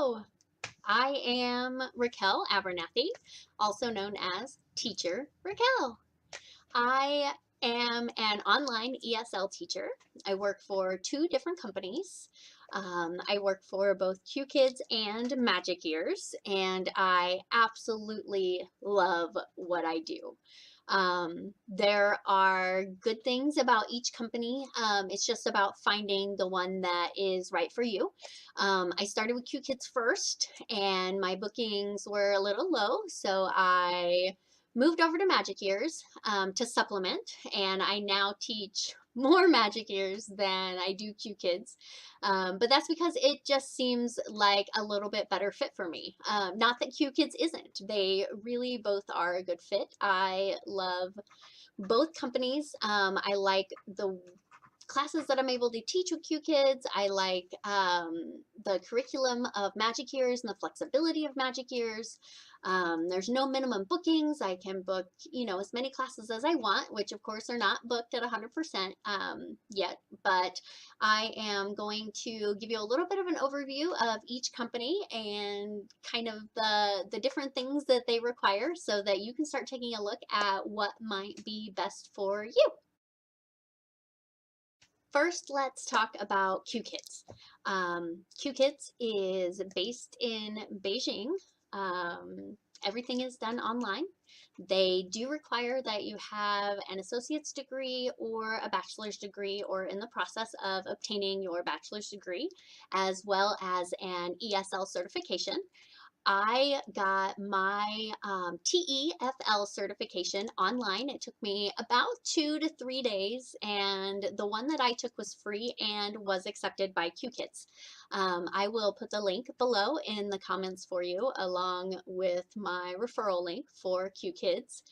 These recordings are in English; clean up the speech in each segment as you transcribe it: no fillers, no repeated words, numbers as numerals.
Hello, I am Raquel Abernathy, also known as Teacher Raquel. I am an online ESL teacher. I work for two different companies. I work for both Qkids and Magic Ears, and I absolutely love what I do. There are good things about each company. It's just about finding the one that is right for you. I started with Qkids first, and my bookings were a little low, so I moved over to Magic Ears to supplement, and I now teach more Magic Ears than I do Qkids. But that's because it just seems like a little bit better fit for me. Not that Qkids isn't. They really both are a good fit. I love both companies. I like the classes that I'm able to teach with Qkids. I like the curriculum of Magic Ears and the flexibility of Magic Ears. There's no minimum bookings. I can book, as many classes as I want, which of course are not booked at 100% yet, but I am going to give you a little bit of an overview of each company and kind of the different things that they require so that you can start taking a look at what might be best for you. First, let's talk about Qkids. Qkids is based in Beijing. Everything is done online. They do require that you have an associate's degree or a bachelor's degree or in the process of obtaining your bachelor's degree, as well as an ESL certification. I got my TEFL certification online. It took me about 2 to 3 days, and the one that I took was free and was accepted by Qkids. I will put the link below in the comments for you, along with my referral link for Qkids.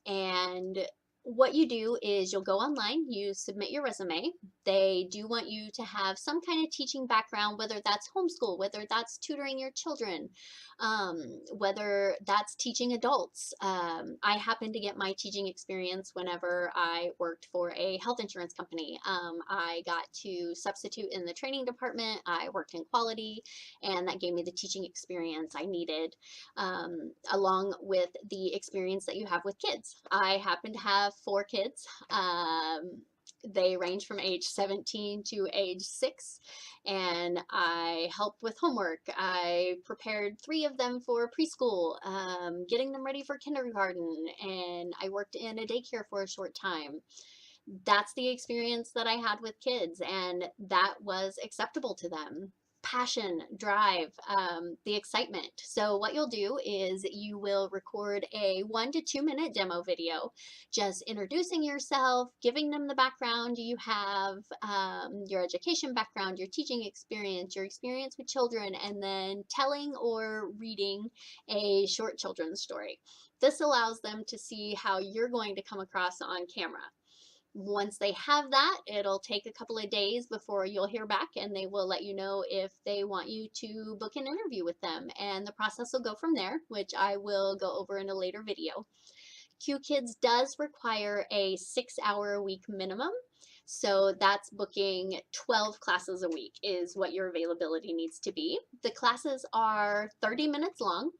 And what you do is you'll go online, you submit your resume. They do want you to have some kind of teaching background, whether that's homeschool, whether that's tutoring your children, whether that's teaching adults. I happened to get my teaching experience whenever I worked for a health insurance company. I got to substitute in the training department. I worked in quality, and that gave me the teaching experience I needed, along with the experience that you have with kids. I happen to have 4 kids. They range from age 17 to age 6, and I helped with homework. I prepared 3 of them for preschool, getting them ready for kindergarten, and I worked in a daycare for a short time. That's the experience that I had with kids, and that was acceptable to them. Passion, drive, the excitement. So what you'll do is you will record a 1 to 2 minute demo video, just introducing yourself, giving them the background you have, your education background, your teaching experience, your experience with children, and then telling or reading a short children's story. This allows them to see how you're going to come across on camera. Once they have that, it'll take a couple of days before you'll hear back, and they will let you know if they want you to book an interview with them, and the process will go from there, which I will go over in a later video. Qkids does require a 6-hour-a-week minimum, so that's booking 12 classes a week is what your availability needs to be. The classes are 30 minutes long.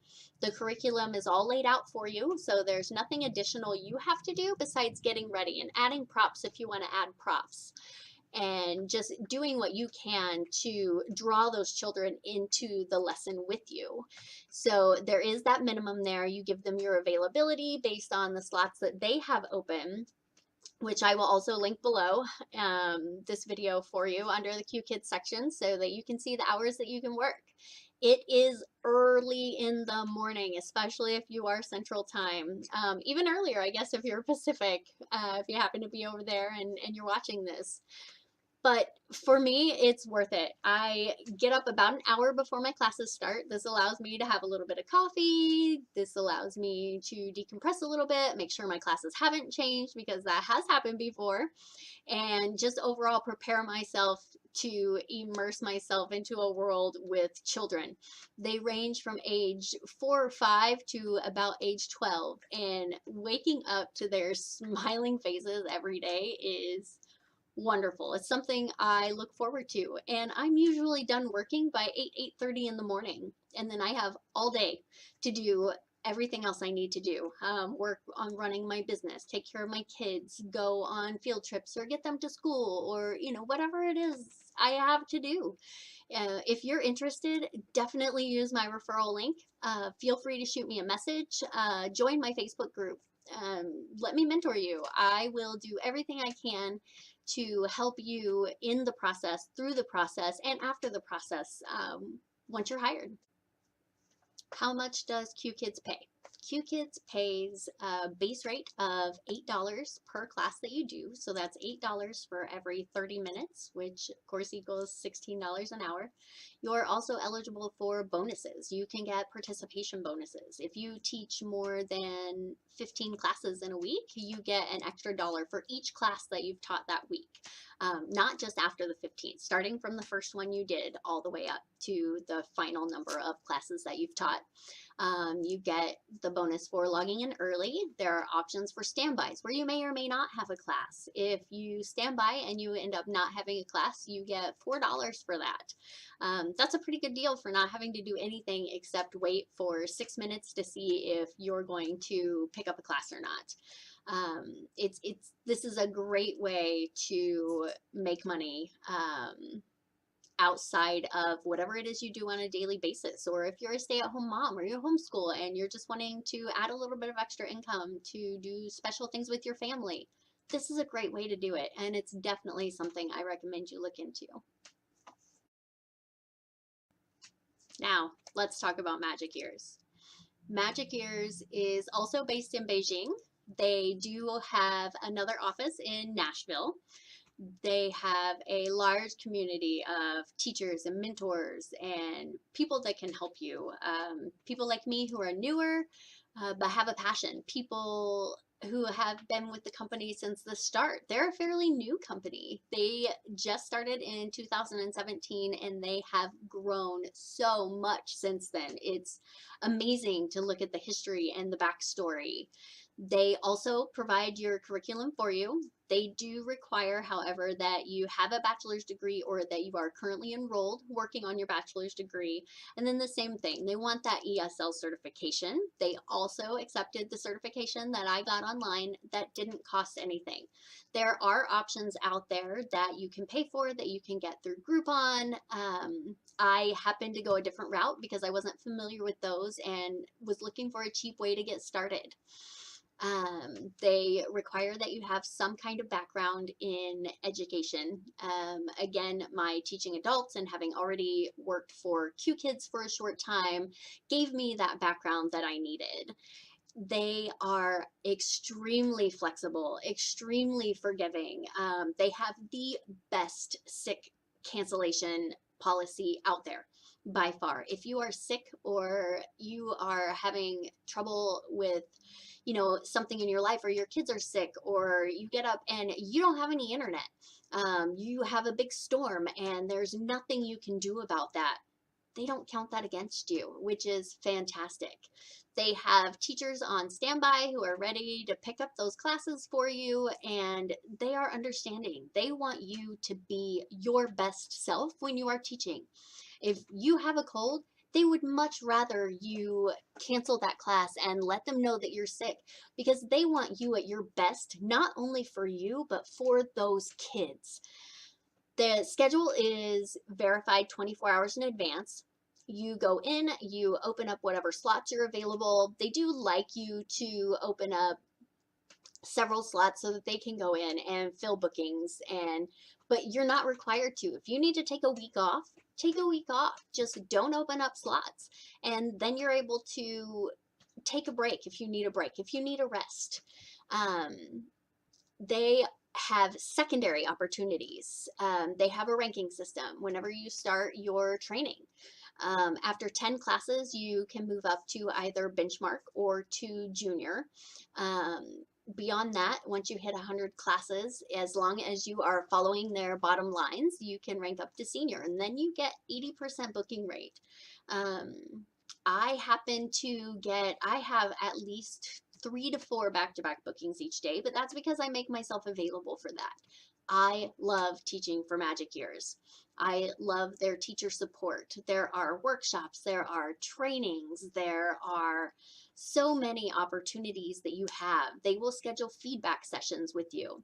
The curriculum is all laid out for you, so there's nothing additional you have to do besides getting ready and adding props if you want to add props, and just doing what you can to draw those children into the lesson with you. So there is that minimum there. You give them your availability based on the slots that they have open, which I will also link below this video for you under the Qkids section so that you can see the hours that you can work. It is early in the morning, especially if you are Central Time. Even earlier, I guess, if you're Pacific, if you happen to be over there and you're watching this. But for me, it's worth it. I get up about an hour before my classes start. This allows me to have a little bit of coffee. This allows me to decompress a little bit, make sure my classes haven't changed, because that has happened before, and just overall prepare myself to immerse myself into a world with children. They range from age 4 or 5 to about age 12, and waking up to their smiling faces every day is wonderful. It's something I look forward to. And I'm usually done working by 8:30 in the morning. And then I have all day to do everything else I need to do. Work on running my business, take care of my kids, go on field trips or get them to school or, whatever it is I have to do. If you're interested, definitely use my referral link. Feel free to shoot me a message. Join my Facebook group. Let me mentor you. I will do everything I can to help you in the process, through the process, and after the process once you're hired. How much does QKidz pay? QKidz pays a base rate of $8 per class that you do. So that's $8 for every 30 minutes, which of course equals $16 an hour. You're also eligible for bonuses. You can get participation bonuses. If you teach more than 15 classes in a week, you get an extra dollar for each class that you've taught that week. Not just after the 15th, starting from the first one you did all the way up to the final number of classes that you've taught. You get the bonus for logging in early. There are options for standbys where you may or may not have a class. If you stand by and you end up not having a class, you get $4 for that. That's a pretty good deal for not having to do anything except wait for 6 minutes to see if you're going to pick up a class or not. This is a great way to make money outside of whatever it is you do on a daily basis. Or if you're a stay-at-home mom or you homeschool and you're just wanting to add a little bit of extra income to do special things with your family, this is a great way to do it. And it's definitely something I recommend you look into. Now, let's talk about Magic Ears. Magic Ears is also based in Beijing. They do have another office in Nashville. They have a large community of teachers and mentors and people that can help you. People like me who are newer, but have a passion. People who have been with the company since the start. They're a fairly new company. They just started in 2017 and they have grown so much since then. It's amazing to look at the history and the backstory. They also provide your curriculum for you. They do require, however, that you have a bachelor's degree or that you are currently enrolled working on your bachelor's degree. And then the same thing, they want that ESL certification. They also accepted the certification that I got online that didn't cost anything. There are options out there that you can pay for, that you can get through Groupon. I happened to go a different route because I wasn't familiar with those and was looking for a cheap way to get started. They require that you have some kind of background in education. Again, my teaching adults and having already worked for QKidz for a short time gave me that background that I needed. They are extremely flexible, extremely forgiving. They have the best sick cancellation policy out there by far. If you are sick or you are having trouble with something in your life, or your kids are sick, or you get up and you don't have any internet, you have a big storm and there's nothing you can do about that, they don't count that against you, which is fantastic. They have teachers on standby who are ready to pick up those classes for you, and they are understanding. They want you to be your best self when you are teaching. If you have a cold, they would much rather you cancel that class and let them know that you're sick, because they want you at your best, not only for you, but for those kids. The schedule is verified 24 hours in advance. You go in, you open up whatever slots are available. They do like you to open up several slots so that they can go in and fill bookings, but you're not required to. If you need to take a week off, take a week off. Just don't open up slots. And then you're able to take a break if you need a break, if you need a rest. They have secondary opportunities. They have a ranking system whenever you start your training. After 10 classes, you can move up to either benchmark or to junior. Beyond that, once you hit 100 classes, as long as you are following their bottom lines, you can rank up to senior, and then you get 80% booking rate. I have at least 3 to 4 back-to-back bookings each day, but that's because I make myself available for that. I love teaching for Magic Ears. I love their teacher support. There are workshops, there are trainings, there are so many opportunities that you have. They will schedule feedback sessions with you.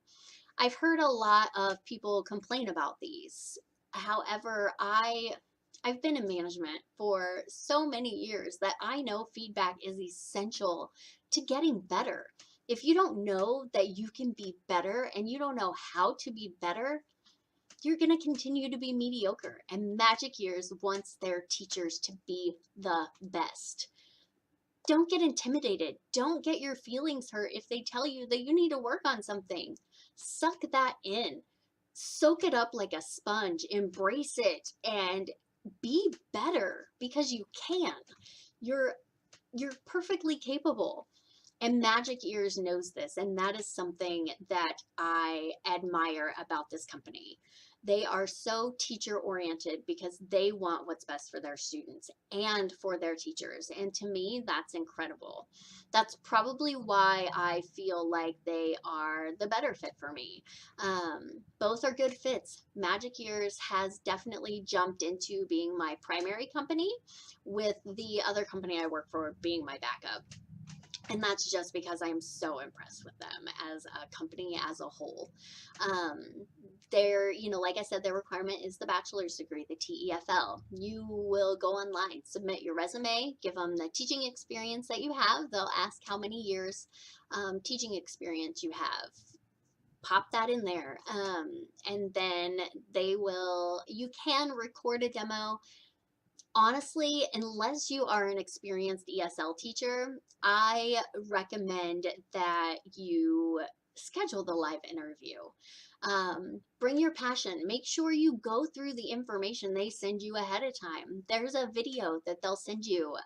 I've heard a lot of people complain about these. However, I've been in management for so many years that I know feedback is essential to getting better. If you don't know that you can be better and you don't know how to be better, you're going to continue to be mediocre. And Magic Ears wants their teachers to be the best. Don't get intimidated. Don't get your feelings hurt if they tell you that you need to work on something. Suck that in. Soak it up like a sponge. Embrace it and be better because you can. You're perfectly capable. And Magic Ears knows this, and that is something that I admire about this company. They are so teacher oriented because they want what's best for their students and for their teachers. And to me, that's incredible. That's probably why I feel like they are the better fit for me. Both are good fits. Magic Ears has definitely jumped into being my primary company, with the other company I work for being my backup. And that's just because I'm so impressed with them as a company as a whole. Like I said, their requirement is the bachelor's degree, the TEFL. You will go online, submit your resume, give them the teaching experience that you have. They'll ask how many years teaching experience you have. Pop that in there. And then you can record a demo. Honestly, unless you are an experienced ESL teacher, I recommend that you schedule the live interview. Bring your passion. Make sure you go through the information they send you ahead of time. There's a video that they'll send you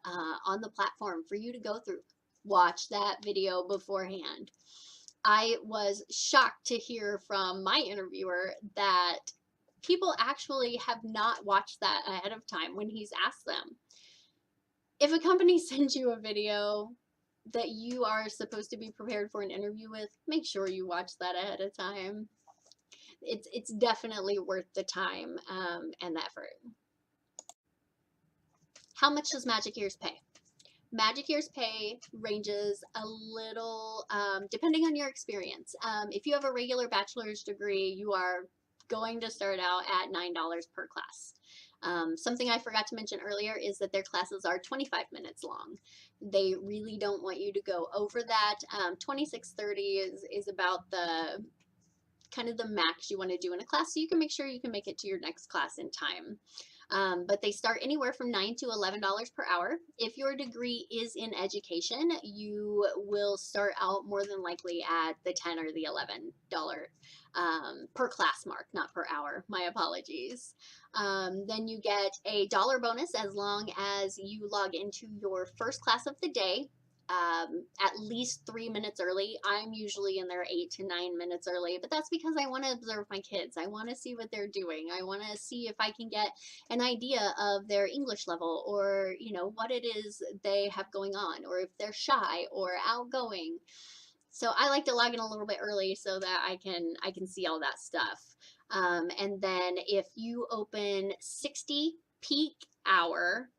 on the platform for you to go through. Watch that video beforehand. I was shocked to hear from my interviewer that people actually have not watched that ahead of time when he's asked them. If a company sends you a video that you are supposed to be prepared for an interview with, make sure you watch that ahead of time. It's definitely worth the time and the effort. How much does Magic Ears pay? Magic Ears Pay ranges a little depending on your experience. If you have a regular bachelor's degree, you are going to start out at $9 per class. Something I forgot to mention earlier is that their classes are 25 minutes long. They really don't want you to go over that. 26:30 is about the kind of the max you want to do in a class, so you can make sure you can make it to your next class in time. But they start anywhere from $9 to $11 per hour. If your degree is in education, you will start out more than likely at the $10 or the $11 per class mark, not per hour. My apologies. Then you get a dollar bonus as long as you log into your first class of the day at least 3 minutes early. I'm usually in there 8 to 9 minutes early, but that's because I want to observe my kids. I want to see what they're doing. I want to see if I can get an idea of their English level, or what it is they have going on, or if they're shy or outgoing. So I like to log in a little bit early so that I can see all that stuff. And then if you open 60 peak hour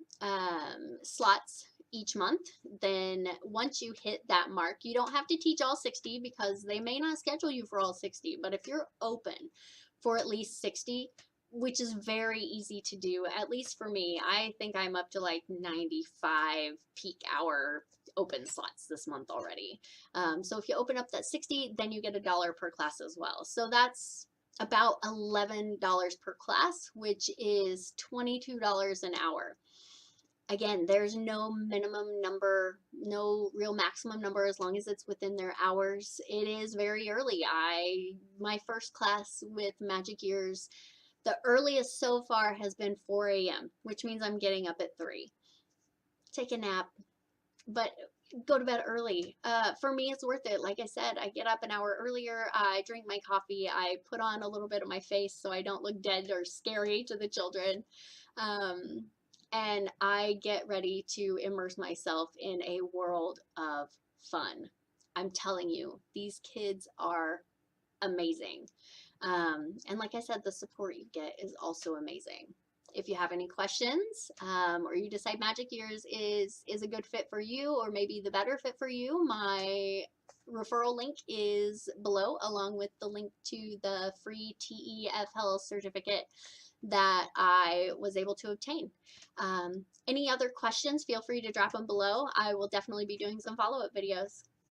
slots each month, then once you hit that mark, you don't have to teach all 60 because they may not schedule you for all 60, but if you're open for at least 60, which is very easy to do, at least for me, I think I'm up to like 95 peak hour open slots this month already. So if you open up that 60, then you get $1 per class as well. So that's about $11 per class, which is $22 an hour. Again, there's no minimum number, no real maximum number as long as it's within their hours. It is very early. My first class with Magic Ears, the earliest so far has been 4 a.m., which means I'm getting up at 3. Take a nap, but go to bed early. For me, it's worth it. Like I said, I get up an hour earlier, I drink my coffee, I put on a little bit of my face so I don't look dead or scary to the children. And I get ready to immerse myself in a world of fun. I'm telling you, these kids are amazing. And like I said, the support you get is also amazing. If you have any questions, or you decide Magic Ears is a good fit for you, or maybe the better fit for you, my referral link is below, along with the link to the free TEFL certificate that I was able to obtain. Any other questions, feel free to drop them below. I will definitely be doing some follow-up videos.